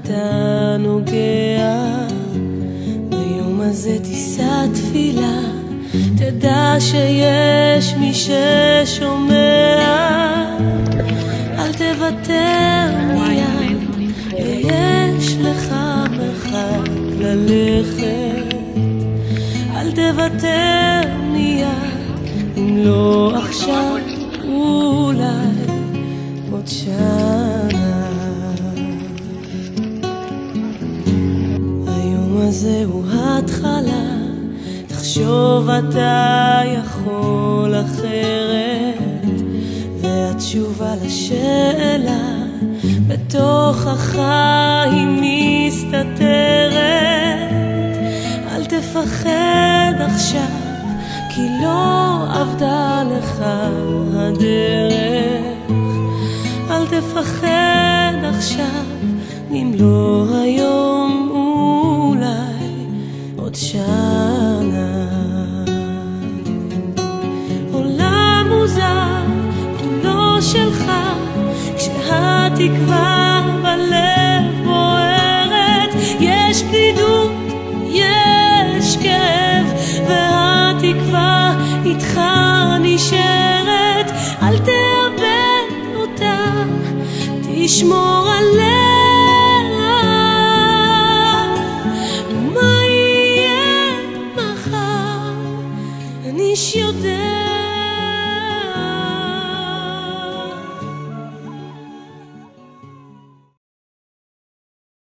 אתה נוגע, ביום הזה תישא תפילה, תדע שיש מי ששומע. אל תוותר מיד, ויש לך מרחק ללכת. אל תוותר מיד, אם לא עכשיו אולי עוד שנה. היום הזה הוא התחלה, תחשוב אתה יכול אחרת, והתשובה לשאלה בתוך החיים מסתתרת. אל תפחד עכשיו, כי לא עבדה לך הדרך. אל תפחד עכשיו, אם לא היום אולי עוד שנה. עולם מוזר כולו שלך, כשהתקווה בלב בוערת. יש בדידות, יש כאב, והתקווה איתך נשארת. אל תאבד אותה, תשמור עליה. מה יהיה מחר, אני יודע.